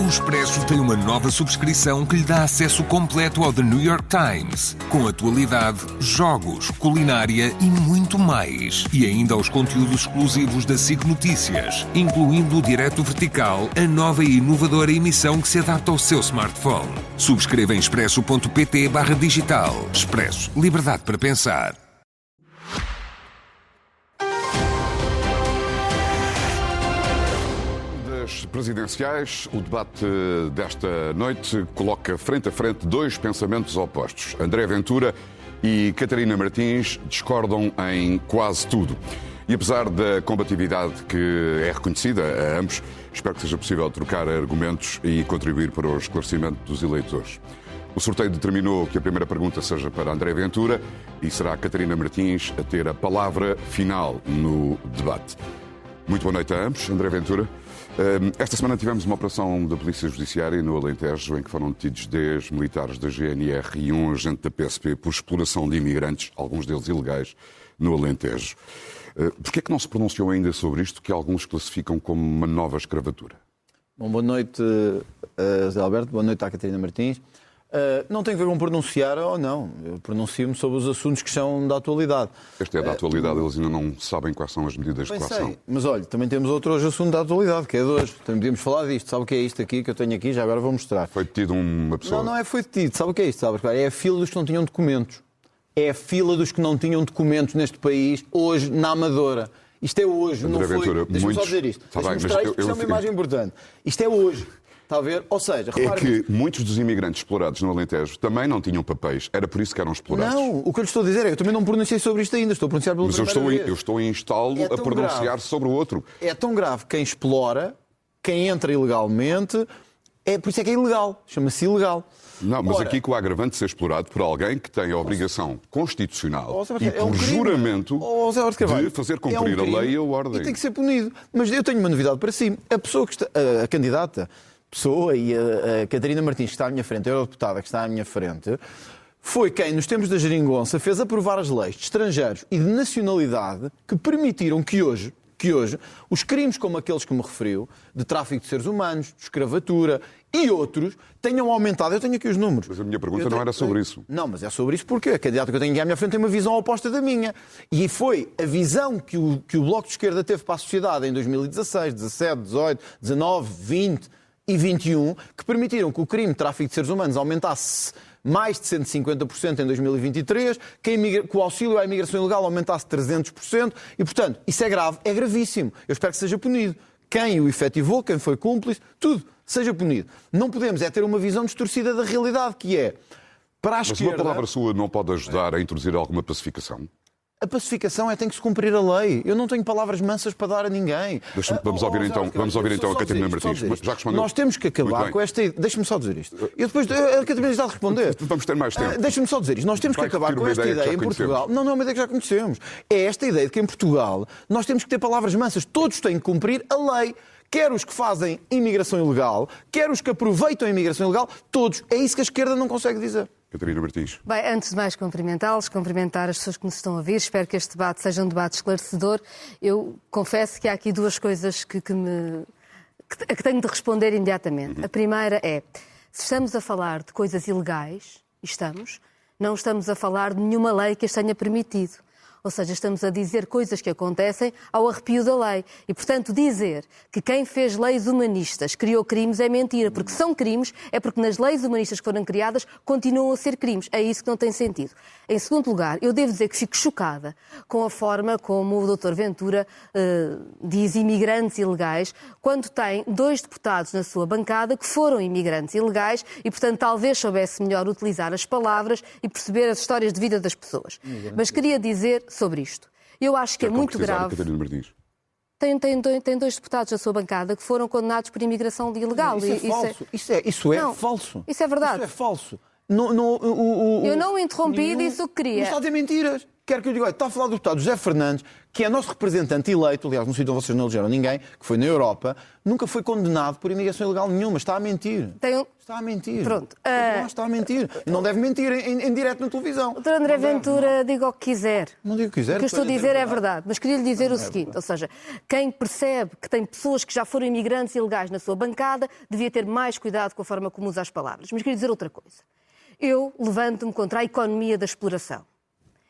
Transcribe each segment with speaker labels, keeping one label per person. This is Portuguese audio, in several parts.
Speaker 1: O Expresso tem uma nova subscrição que lhe dá acesso completo ao The New York Times, com atualidade, jogos, culinária e muito mais. E ainda aos conteúdos exclusivos da SIC Notícias, incluindo o Direto Vertical, a nova e inovadora emissão que se adapta ao seu smartphone. Subscreva em expresso.pt/digital. Expresso. Liberdade para pensar.
Speaker 2: Presidenciais, o debate desta noite coloca frente a frente dois pensamentos opostos. André Ventura e Catarina Martins discordam em quase tudo. E apesar da combatividade que é reconhecida a ambos, espero que seja possível trocar argumentos e contribuir para o esclarecimento dos eleitores. O sorteio determinou que a primeira pergunta seja para André Ventura e será a Catarina Martins a ter a palavra final no debate. Muito boa noite a ambos. André Ventura. Esta semana tivemos uma operação da Polícia Judiciária no Alentejo em que foram detidos 10 militares da GNR e um agente da PSP por exploração de imigrantes, alguns deles ilegais, no Alentejo. Porquê é que não se pronunciou ainda sobre isto, que alguns classificam como uma nova escravatura?
Speaker 3: Bom, boa noite, José Alberto. Boa noite à Catarina Martins. Não tem a ver com pronunciar ou não. Eu pronuncio-me sobre os assuntos que são da atualidade.
Speaker 2: Este é da atualidade, eles ainda não sabem quais são as medidas de coação.
Speaker 3: Sei, mas olha, também temos outro hoje assunto da atualidade, que é de hoje. Também podíamos falar disto. Sabe o que é isto aqui que eu tenho aqui? Já agora vou mostrar.
Speaker 2: Foi detido uma pessoa?
Speaker 3: Não é foi detido. Sabe o que é isto? Sabe? É a fila dos que não tinham documentos. É a fila dos que não tinham documentos neste país, hoje, na Amadora. Isto é hoje,
Speaker 2: André
Speaker 3: não foi...
Speaker 2: Ventura,
Speaker 3: Deixa-me só dizer isto. Deixa-me mostrar isto, porque isto é uma imagem importante. Isto é hoje. Está a ver? Ou seja,
Speaker 2: repare... É que muitos dos imigrantes explorados no Alentejo também não tinham papéis. Era por isso que eram explorados.
Speaker 3: Não, o que eu lhe estou a dizer é que eu também não pronunciei sobre isto ainda. Estou a pronunciar pela primeira vez.
Speaker 2: Mas eu estou a instá-lo a pronunciar sobre o outro.
Speaker 3: É tão grave quem explora, quem entra ilegalmente, por isso é que é ilegal. Chama-se ilegal.
Speaker 2: Não, mas aqui com o agravante de ser explorado por alguém que tem a obrigação constitucional e por juramento de fazer cumprir a lei e a ordem.
Speaker 3: E tem que ser punido. Mas eu tenho uma novidade para si. A pessoa que está, a candidata, pessoa e a Catarina Martins, que está à minha frente, a eurodeputada que está à minha frente, foi quem, nos tempos da geringonça, fez aprovar as leis de estrangeiros e de nacionalidade que permitiram que hoje os crimes como aqueles que me referiu, de tráfico de seres humanos, de escravatura e outros, tenham aumentado. Eu tenho aqui os números.
Speaker 2: Mas a minha pergunta não era sobre isso.
Speaker 3: Não, mas é sobre isso porque a candidata que eu tenho aqui à minha frente tem uma visão oposta da minha. E foi a visão que o Bloco de Esquerda teve para a sociedade em 2016, 17, 18, 19, 20 e 21, que permitiram que o crime de tráfico de seres humanos aumentasse mais de 150% em 2023, que o auxílio à imigração ilegal aumentasse 300%, e, portanto, isso é grave, é gravíssimo. Eu espero que seja punido. Quem o efetivou, quem foi cúmplice, tudo seja punido. Não podemos ter uma visão distorcida da realidade, que é, para a esquerda...
Speaker 2: Mas uma palavra sua não pode ajudar a introduzir alguma pacificação?
Speaker 3: A pacificação tem que se cumprir a lei. Eu não tenho palavras mansas para dar a ninguém.
Speaker 2: Vamos ouvir então a Catarina Martins. Já respondeu.
Speaker 3: Nós temos que acabar com esta ideia. Deixa-me só dizer isto. E depois a Catarina está a responder.
Speaker 2: Vamos ter mais tempo.
Speaker 3: Deixa-me só dizer isto. Nós temos que acabar com esta ideia em Portugal. Não é uma ideia que já conhecemos. É esta ideia de que em Portugal nós temos que ter palavras mansas. Todos têm que cumprir a lei. Quer os que fazem imigração ilegal, quer os que aproveitam a imigração ilegal, todos. É isso que a esquerda não consegue dizer.
Speaker 2: Catarina Martins.
Speaker 4: Bem, antes de mais cumprimentá-los, cumprimentar as pessoas que nos estão a ouvir. Espero que este debate seja um debate esclarecedor. Eu confesso que há aqui duas coisas que tenho de responder imediatamente. A primeira é, se estamos a falar de coisas ilegais, não estamos a falar de nenhuma lei que as tenha permitido. Ou seja, estamos a dizer coisas que acontecem ao arrepio da lei. E, portanto, dizer que quem fez leis humanistas criou crimes é mentira. Porque são crimes, é porque nas leis humanistas que foram criadas continuam a ser crimes. É isso que não tem sentido. Em segundo lugar, eu devo dizer que fico chocada com a forma como o Dr. Ventura diz imigrantes ilegais, quando tem 2 deputados na sua bancada que foram imigrantes ilegais e, portanto, talvez soubesse melhor utilizar as palavras e perceber as histórias de vida das pessoas. Mas queria dizer sobre isto. Eu acho que é muito grave. Tem 2 deputados da sua bancada que foram condenados por imigração ilegal.
Speaker 3: Isso é falso. Isso é falso.
Speaker 4: Isso é verdade.
Speaker 3: Isso é falso.
Speaker 4: Eu não o interrompi e disse o que queria.
Speaker 3: Não está a dizer mentiras. Quero que eu diga, olha, está a falar do deputado José Fernandes, que é nosso representante eleito, aliás, no sítio onde vocês não elegeram ninguém, que foi na Europa, nunca foi condenado por imigração ilegal nenhuma. Está a mentir. Está a mentir.
Speaker 4: Pronto.
Speaker 3: Não, está a mentir. Não deve mentir em direto na televisão.
Speaker 4: Doutor André Ventura, diga o que quiser.
Speaker 3: Não digo o que quiser.
Speaker 4: O que eu estou a dizer é verdade. Mas queria lhe dizer o seguinte, ou seja, quem percebe que tem pessoas que já foram imigrantes ilegais na sua bancada, devia ter mais cuidado com a forma como usa as palavras. Mas queria dizer outra coisa. Eu levanto-me contra a economia da exploração.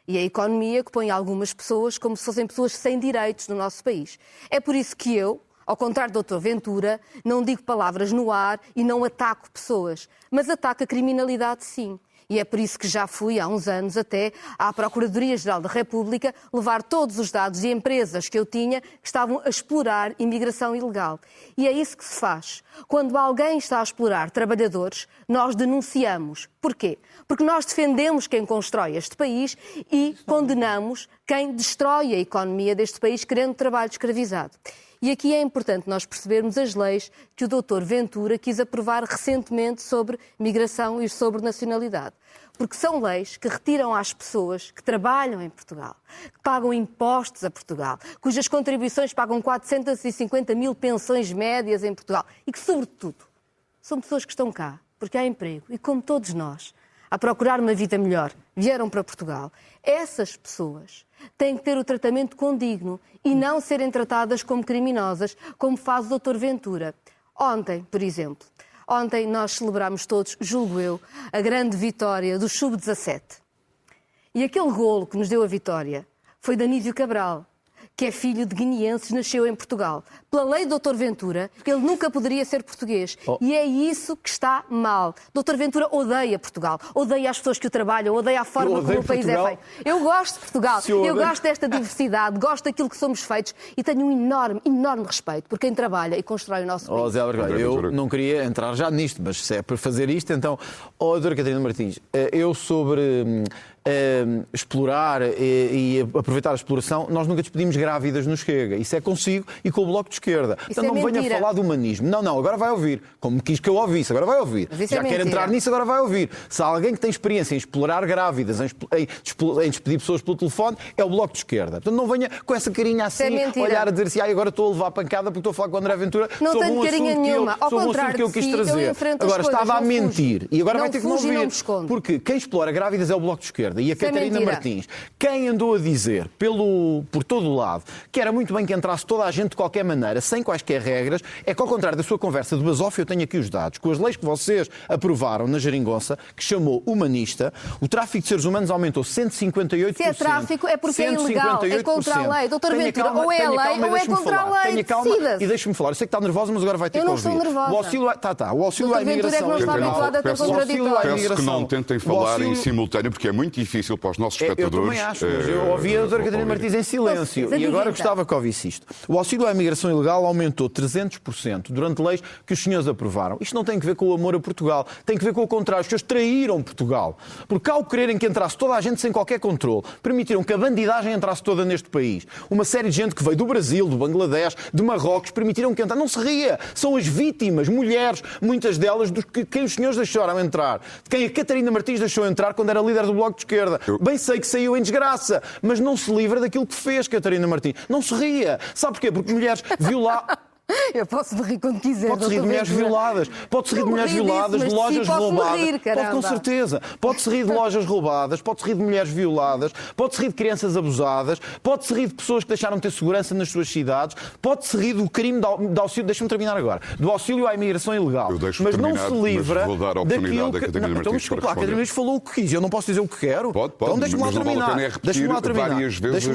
Speaker 4: E a economia que põe algumas pessoas como se fossem pessoas sem direitos no nosso país. É por isso que eu, ao contrário do Dr. Ventura, não digo palavras no ar e não ataco pessoas, mas ataco a criminalidade sim. E é por isso que já fui, há uns anos até, à Procuradoria-Geral da República levar todos os dados de empresas que eu tinha que estavam a explorar imigração ilegal. E é isso que se faz. Quando alguém está a explorar trabalhadores, nós denunciamos. Porquê? Porque nós defendemos quem constrói este país e condenamos quem destrói a economia deste país querendo trabalho escravizado. E aqui é importante nós percebermos as leis que o Dr. Ventura quis aprovar recentemente sobre migração e sobre nacionalidade. Porque são leis que retiram às pessoas que trabalham em Portugal, que pagam impostos a Portugal, cujas contribuições pagam 450 mil pensões médias em Portugal e que, sobretudo, são pessoas que estão cá porque há emprego e, como todos nós, a procurar uma vida melhor, vieram para Portugal. Essas pessoas têm que ter o tratamento condigno e não serem tratadas como criminosas, como faz o Dr. Ventura. Ontem, por exemplo, nós celebramos todos, julgo eu, a grande vitória do Sub-17. E aquele golo que nos deu a vitória foi de Anísio Cabral, que é filho de guineenses, nasceu em Portugal. Pela lei do Dr. Ventura, ele nunca poderia ser português. E é isso que está mal. Dr. Ventura odeia Portugal, odeia as pessoas que o trabalham, odeia a forma como o país é feito. Eu gosto de Portugal, eu gosto desta diversidade, gosto daquilo que somos feitos e tenho um enorme, enorme respeito por quem trabalha e constrói o nosso país.
Speaker 3: Zé Alberto, eu não queria entrar já nisto, mas se é para fazer isto, então... Doutora Catarina Martins, eu sobre... explorar e aproveitar a exploração, nós nunca despedimos grávidas no Chega. Isso é consigo e com o Bloco de Esquerda. Então não venha falar de humanismo. Não, agora vai ouvir. Como quis que eu ouvisse, agora vai ouvir. Já quer entrar nisso, agora vai ouvir. Se há alguém que tem experiência em explorar grávidas, em despedir pessoas pelo telefone, é o Bloco de Esquerda. Portanto, não venha com essa carinha assim, olhar a dizer assim, agora estou a levar a pancada porque estou a falar com o André Ventura sobre um assunto
Speaker 4: nenhuma.
Speaker 3: Sobre um assunto que eu quis trazer. Agora estava a mentir. E agora vai ter que me ouvir. Porque quem explora grávidas é o Bloco de Esquerda. E a Catarina Martins, quem andou a dizer por todo o lado que era muito bem que entrasse toda a gente de qualquer maneira, sem quaisquer regras, é que ao contrário da sua conversa de basófia, eu tenho aqui os dados. Com as leis que vocês aprovaram na Geringonça, que chamou humanista, o tráfico de seres humanos aumentou 158%.
Speaker 4: Se é tráfico é porque é ilegal, é contra a lei. Doutor Ventura, ou é a lei ou é contra a lei.
Speaker 3: Tenha calma e deixe-me falar. Eu sei que está nervosa, mas agora vai ter que ouvir.
Speaker 4: Eu não estou nervosa.
Speaker 3: O auxílio à imigração...
Speaker 2: Peço que não tentem falar em simultâneo, porque é muito difícil para os nossos espectadores.
Speaker 3: Eu também acho, mas eu ouvi a doutora Catarina Martins em silêncio e agora gostava que ouvisse isto. O auxílio à imigração ilegal aumentou 300% durante leis que os senhores aprovaram. Isto não tem que ver com o amor a Portugal, tem que ver com o contrário. Os senhores traíram Portugal. Porque ao quererem que entrasse toda a gente sem qualquer controle, permitiram que a bandidagem entrasse toda neste país. Uma série de gente que veio do Brasil, do Bangladesh, de Marrocos, permitiram que entrasse. Não se ria. São as vítimas, mulheres, muitas delas, de quem os senhores deixaram entrar. De quem a Catarina Martins deixou entrar quando era líder do Bloco de Esquerda. Bem sei que saiu em desgraça, mas não se livra daquilo que fez, Catarina Martins. Não se ria. Sabe porquê? Porque mulheres violaram...
Speaker 4: Eu posso rir quando quiser.
Speaker 3: Pode-se rir de mulheres violadas. Pode-se rir de mulheres violadas, de lojas roubadas. Pode, com certeza. Pode-se rir de lojas roubadas, pode-se rir de mulheres violadas, pode-se rir de crianças abusadas, pode-se rir de pessoas que deixaram de ter segurança nas suas cidades, pode-se rir do crime de auxílio, deixa-me terminar agora, do auxílio à imigração ilegal.
Speaker 2: Mas
Speaker 3: não se livra
Speaker 2: vou dar a oportunidade da Catarina Martins para responder.
Speaker 3: A Catarina Martins falou o que quis, eu não posso dizer o que quero.
Speaker 2: Pode,
Speaker 3: então deixa-me lá terminar.
Speaker 2: Deixa-me lá terminar. Várias vezes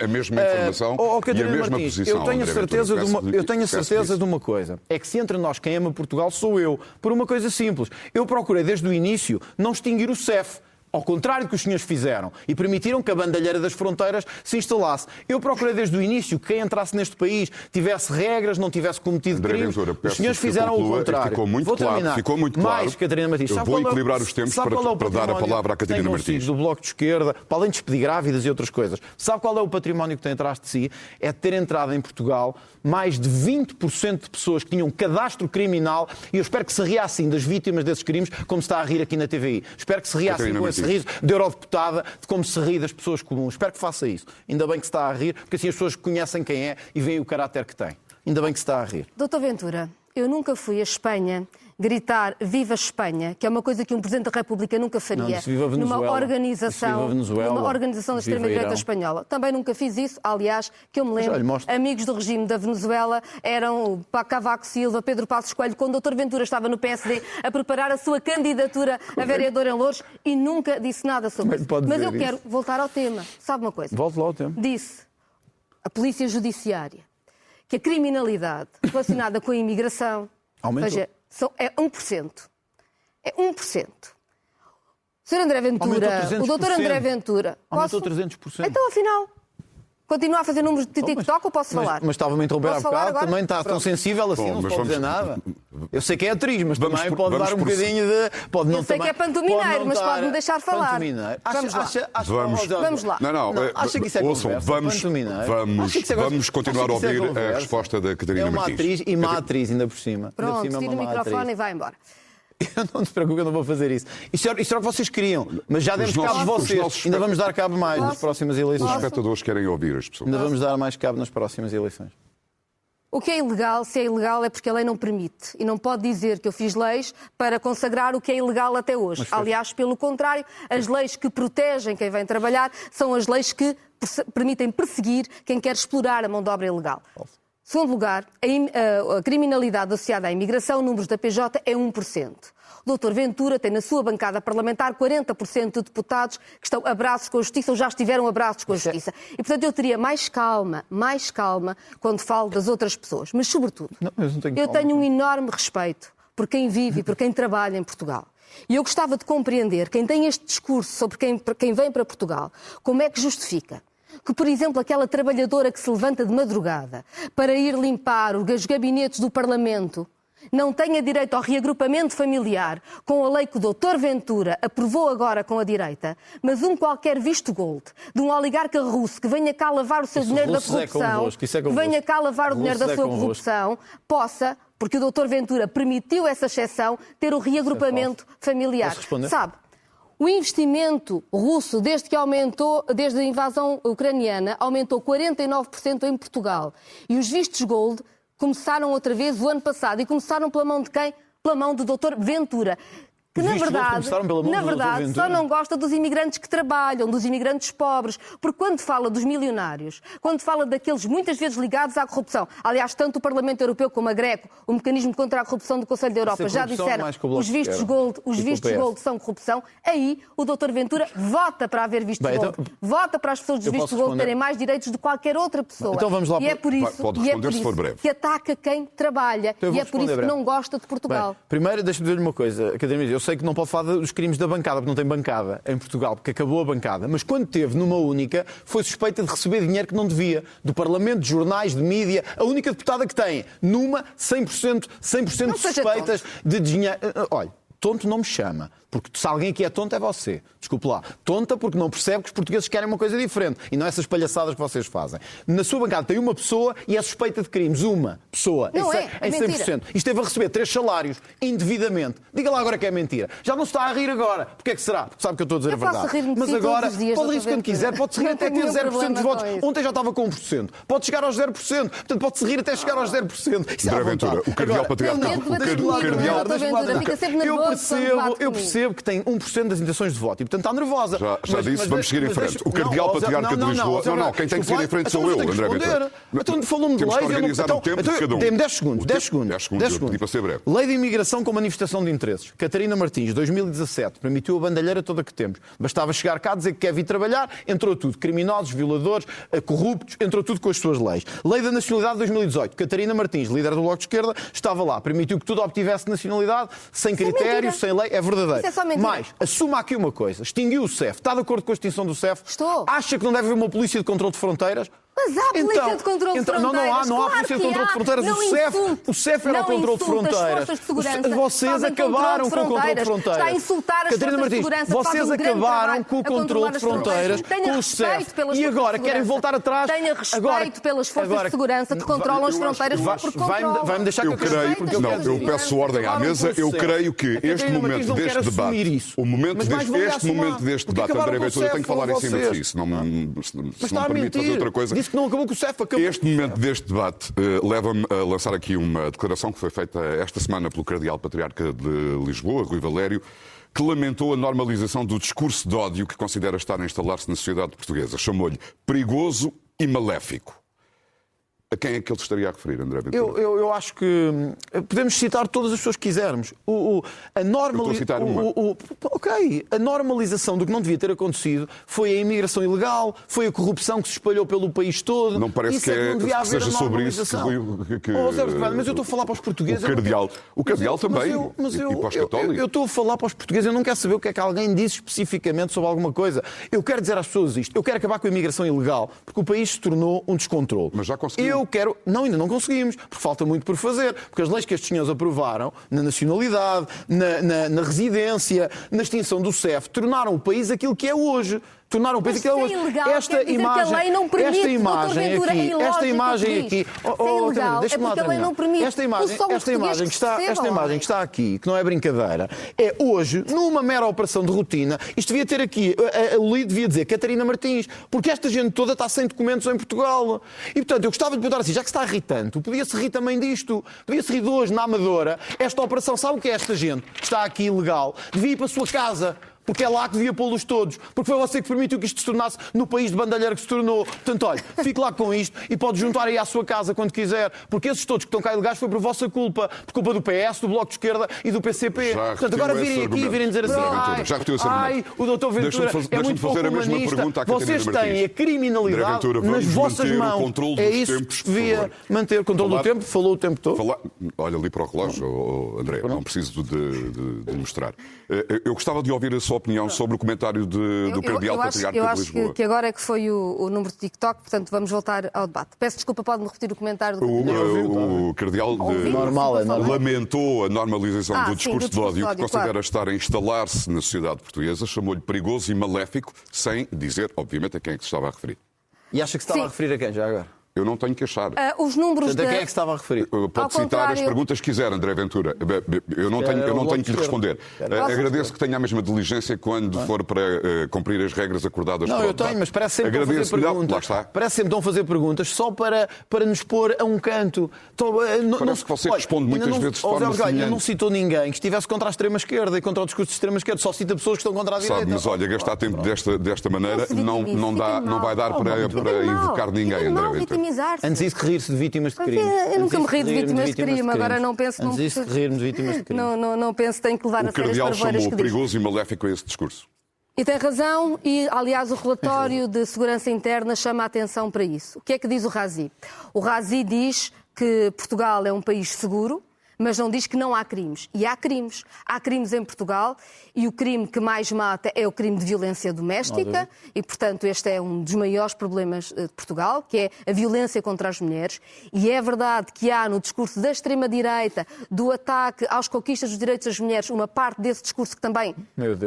Speaker 2: a mesma informação e a mesma posição.
Speaker 3: Eu tenho a certeza de uma coisa, é que se entre nós quem ama Portugal sou eu, por uma coisa simples. Eu procurei desde o início não extinguir o CEF. ao contrário do que os senhores fizeram, e permitiram que a bandalheira das fronteiras se instalasse. Eu procurei desde o início que quem entrasse neste país tivesse regras, não tivesse cometido
Speaker 2: André
Speaker 3: crimes.
Speaker 2: Ventura,
Speaker 3: Os senhores fizeram o contrário.
Speaker 2: Ficou muito
Speaker 3: Vou
Speaker 2: claro,
Speaker 3: terminar.
Speaker 2: ficou muito claro.
Speaker 3: Mais, Catarina Martins.
Speaker 2: Eu vou equilibrar os tempos para dar a palavra à Catarina Martins.
Speaker 3: Do Bloco de Esquerda, para além de despedir grávidas e outras coisas. Sabe qual é o património que tem atrás de si? É ter entrado em Portugal mais de 20% de pessoas que tinham cadastro criminal, e eu espero que se ria assim das vítimas desses crimes, como se está a rir aqui na TVI. Espero que se ria assim com esse riso de eurodeputada, de como se ri das pessoas comuns. Espero que faça isso. Ainda bem que se está a rir, porque assim as pessoas conhecem quem é e veem o caráter que tem. Ainda bem que se está a rir.
Speaker 4: Doutor Ventura, eu nunca fui à Espanha gritar Viva Espanha, que é uma coisa que um Presidente da República nunca faria, numa organização da extrema-direita espanhola. Também nunca fiz isso, aliás, que eu me lembro, amigos do regime da Venezuela eram Cavaco Silva, Pedro Passos Coelho, quando o Dr. Ventura estava no PSD a preparar a sua candidatura a vereador em Loures, e nunca disse nada sobre isso. Mas eu quero voltar ao tema. Sabe uma coisa?
Speaker 3: Volte lá ao tema.
Speaker 4: Disse a Polícia Judiciária que a criminalidade relacionada com a imigração é 1%. É 1%. O Sr. André Ventura, o Dr. André Ventura...
Speaker 3: Aumentou 300%.
Speaker 4: Então, afinal, continua a fazer números de TikTok ou posso falar?
Speaker 3: Mas estava-me a interromper há bocado, também está tão sensível assim, não se pode dizer nada. Eu sei que é atriz, mas também pode dar um bocadinho de...
Speaker 4: Eu sei que é pantomineiro, mas pode-me deixar falar. Vamos lá.
Speaker 2: Não,
Speaker 3: acha que isso é conversa?
Speaker 2: Vamos continuar a ouvir a resposta da Catarina Martins.
Speaker 3: É uma atriz e má atriz, ainda por cima.
Speaker 4: Pronto, tira o microfone e vai embora.
Speaker 3: Eu não se preocupe, eu não vou fazer isso. Isso era o que vocês queriam, mas já demos cabo de vocês. Ainda vamos dar cabo mais nas próximas eleições.
Speaker 2: Os espectadores querem ouvir as pessoas.
Speaker 3: Ainda vamos dar mais cabo nas próximas eleições.
Speaker 4: O que é ilegal, se é ilegal, é porque a lei não permite. E não pode dizer que eu fiz leis para consagrar o que é ilegal até hoje. Aliás, pelo contrário, as leis que protegem quem vem trabalhar são as leis que permitem perseguir quem quer explorar a mão de obra ilegal. Segundo lugar, a criminalidade associada à imigração, números da PJ, é 1%. O Dr. Ventura tem na sua bancada parlamentar 40% de deputados que estão a braços com a justiça ou já estiveram a braços com a justiça. E, portanto, eu teria mais calma quando falo das outras pessoas. Mas, sobretudo, eu tenho um enorme respeito por quem vive e por quem trabalha em Portugal. E eu gostava de compreender quem tem este discurso sobre quem vem para Portugal, como é que justifica que, por exemplo, aquela trabalhadora que se levanta de madrugada para ir limpar os gabinetes do Parlamento não tenha direito ao reagrupamento familiar com a lei que o Dr. Ventura aprovou agora com a direita, mas um qualquer visto gold de um oligarca russo que venha cá lavar o seu dinheiro da corrupção, que venha cá lavar o dinheiro da sua corrupção, possa, porque o Dr. Ventura permitiu essa exceção, ter o reagrupamento familiar. Sabe? O investimento russo, desde a invasão ucraniana, aumentou 49% em Portugal. E os vistos gold começaram outra vez o ano passado. E começaram pela mão de quem? Pela mão do Dr. Ventura. Que, na verdade, só não gosta dos imigrantes que trabalham, dos imigrantes pobres, porque quando fala dos milionários, quando fala daqueles muitas vezes ligados à corrupção, aliás, tanto o Parlamento Europeu como a GRECO, o Mecanismo contra a Corrupção do Conselho da Europa, já disseram os vistos gold são corrupção, aí o Dr. Ventura vota para haver vistos gold. Vota para as pessoas dos vistos gold terem mais direitos de qualquer outra pessoa.
Speaker 3: Então vamos lá.
Speaker 4: E é por isso, que ataca quem trabalha. E é por isso que não gosta de Portugal.
Speaker 3: Primeiro, deixa-me dizer-lhe uma coisa, Academia. Eu sei que não pode falar dos crimes da bancada, porque não tem bancada em Portugal, porque acabou a bancada. Mas quando teve numa única, foi suspeita de receber dinheiro que não devia. Do Parlamento, de jornais, de mídia. A única deputada que tem, numa, 100% de suspeitas de dinheiro. Olha, tonto não me chama. Porque se alguém aqui é tonto é você. Desculpe lá. Tonta porque não percebe que os portugueses querem uma coisa diferente. E não essas palhaçadas que vocês fazem. Na sua bancada tem uma pessoa e é suspeita de crimes. Uma pessoa.
Speaker 4: Não
Speaker 3: em 100%. E esteve a receber 3 salários indevidamente. Diga lá agora que é mentira. Já não se está a rir agora. Porquê é que será? Porque sabe que eu estou a dizer a verdade. Mas agora pode rir-se quando quiser. Pode-se rir até ter 0% de votos. Ontem já estava com 1%. Pode chegar aos 0%. Portanto, pode-se rir até chegar aos 0%. Isso é
Speaker 2: André Ventura, o cardeal patriarcal.
Speaker 3: Eu percebo que tem 1% das intenções de voto e, portanto, está nervosa.
Speaker 2: Já disse, vamos seguir em frente. O cardeal patriarca de Lisboa... Não, quem tem que seguir em frente sou eu, André Ventura.
Speaker 3: Então, falou-me de leis...
Speaker 2: Temos que organizar o tempo de cada um.
Speaker 3: Dê-me 10 segundos. 10 segundos.
Speaker 2: Eu pedi para ser breve.
Speaker 3: Lei de imigração com manifestação de interesses. Catarina Martins, 2017, permitiu a bandalheira toda que temos. Bastava chegar cá, dizer que quer vir trabalhar, entrou tudo. Criminosos, violadores, corruptos, entrou tudo com as suas leis. Lei da nacionalidade de 2018. Catarina Martins, líder do Bloco de Esquerda, estava lá. Permitiu que tudo obtivesse nacionalidade, sem critérios. critério, sem lei, é verdadeiro.
Speaker 4: Isso é só mentira.
Speaker 3: Mas, assuma aqui uma coisa. Extinguiu o CEF. Está de acordo com a extinção do CEF?
Speaker 4: Estou.
Speaker 3: Acha que não deve haver uma polícia de controle de fronteiras?
Speaker 4: Mas há polícia de controle de fronteiras.
Speaker 3: Não há polícia de controle de fronteiras. O CEF era o controle de fronteiras. Vocês acabaram com o controle de fronteiras.
Speaker 4: Está a insultar as
Speaker 3: Catarina
Speaker 4: forças de
Speaker 3: Martins,
Speaker 4: segurança.
Speaker 3: vocês acabaram com o controle de fronteiras, com o CEF. E agora querem voltar atrás.
Speaker 4: Tenha respeito pelas forças de segurança que controlam as fronteiras.
Speaker 3: Vai-me deixar que
Speaker 2: eu peço ordem à mesa. Eu creio que este momento deste debate, este momento deste debate, André Ventura, eu tenho que falar em cima de si, se não me permite fazer outra coisa.
Speaker 3: Disse que não acabou com o CEF, acabou.
Speaker 2: Este momento deste debate leva-me a lançar aqui uma declaração que foi feita esta semana pelo Cardeal Patriarca de Lisboa, Rui Valério, que lamentou a normalização do discurso de ódio que considera estar a instalar-se na sociedade portuguesa. Chamou-lhe perigoso e maléfico. A quem é que ele estaria a referir, André Ventura?
Speaker 3: Eu acho que podemos citar todas as pessoas que quisermos. A normalização do que não devia ter acontecido foi a imigração ilegal, foi a corrupção que se espalhou pelo país todo.
Speaker 2: Não parece
Speaker 3: isso
Speaker 2: que seja sobre isso que
Speaker 3: mas eu estou a falar para os portugueses.
Speaker 2: O Cardeal também, e para os católicos.
Speaker 3: Eu estou a falar para os portugueses, eu não quero saber o que é que alguém disse especificamente sobre alguma coisa. Eu quero dizer às pessoas isto. Eu quero acabar com a imigração ilegal, porque o país se tornou um descontrole.
Speaker 2: Mas já conseguimos.
Speaker 3: Não, ainda não conseguimos, porque falta muito por fazer. Porque as leis que estes senhores aprovaram, na nacionalidade, na residência, na extinção do CEF, tornaram o país aquilo que é hoje. Tornaram o país aquilo que é hoje. Esta imagem aqui, deixa-me lá terminar. Esta imagem que está aqui, que não é brincadeira, é hoje, numa mera operação de rotina, isto devia ter aqui, o líder devia dizer Catarina Martins, porque esta gente toda está sem documentos em Portugal. E, portanto, eu gostava de perguntar assim, já que está irritante, podia-se rir também disto. Podia-se rir de hoje, na Amadora, esta operação, sabe o que é esta gente que está aqui ilegal? Devia ir para a sua casa. Porque é lá que devia pô-los todos. Porque foi você que permitiu que isto se tornasse no país de bandalheira que se tornou. Portanto, olha, fique lá com isto e pode juntar aí à sua casa quando quiser. Porque esses todos que estão cá ilegais foi por vossa culpa. Por culpa do PS, do Bloco de Esquerda e do PCP. Portanto, agora virem aqui e virem dizer assim,
Speaker 2: já repetiu esse argumento.
Speaker 3: O doutor Ventura é muito pouco humanista. Vocês têm a criminalidade nas vossas mãos. É isso que devia manter o controle do tempo. Falou o tempo todo.
Speaker 2: Olha ali para o relógio, André, não preciso de mostrar. Eu gostava de ouvir a sua opinião sobre o comentário do Cardeal Patriarca de Lisboa.
Speaker 4: Eu acho que agora é que foi o número de TikTok, portanto vamos voltar ao debate. Peço desculpa, pode-me repetir o comentário do
Speaker 2: O Cardeal lamentou a normalização do discurso de ódio que considera estar a instalar-se na sociedade portuguesa, chamou-lhe perigoso e maléfico, sem dizer, obviamente, a quem é que se estava a referir.
Speaker 3: E acha que se estava a referir a quem já agora?
Speaker 2: Eu não tenho que achar.
Speaker 4: Os números
Speaker 3: a quem é que se estava a referir?
Speaker 2: Pode citar as perguntas que quiser, André Ventura. Eu não tenho que lhe responder. Agradeço que tenha a mesma diligência quando for para cumprir as regras acordadas.
Speaker 3: Não, eu tenho, mas parece sempre que estão a fazer perguntas. Parece sempre que estão a fazer perguntas só para nos pôr a um canto.
Speaker 2: Parece que você responde muitas vezes de forma semelhante.
Speaker 3: Não citou ninguém que estivesse contra a extrema-esquerda e contra o discurso de extrema-esquerda. Só cita pessoas que estão contra a direita.
Speaker 2: Mas olha, gastar tempo desta maneira não vai dar para invocar ninguém, André Ventura.
Speaker 3: Antes disso que rir-se de vítimas de crime.
Speaker 4: Eu nunca me ri de vítimas de crime, agora não penso...
Speaker 3: Antes disso que rir-me de vítimas de crime.
Speaker 4: Não penso que tenho que levar a sério as
Speaker 2: parvoeiras que diz. O Cardeal chamou perigoso e maléfico a esse discurso.
Speaker 4: E tem razão, e aliás o relatório de segurança interna chama a atenção para isso. O que é que diz o Razi? O Razi diz que Portugal é um país seguro, mas não diz que não há crimes. E há crimes. Há crimes em Portugal e o crime que mais mata é o crime de violência doméstica e, portanto, este é um dos maiores problemas de Portugal, que é a violência contra as mulheres. E é verdade que há no discurso da extrema-direita, do ataque às conquistas dos direitos das mulheres, uma parte desse discurso que também,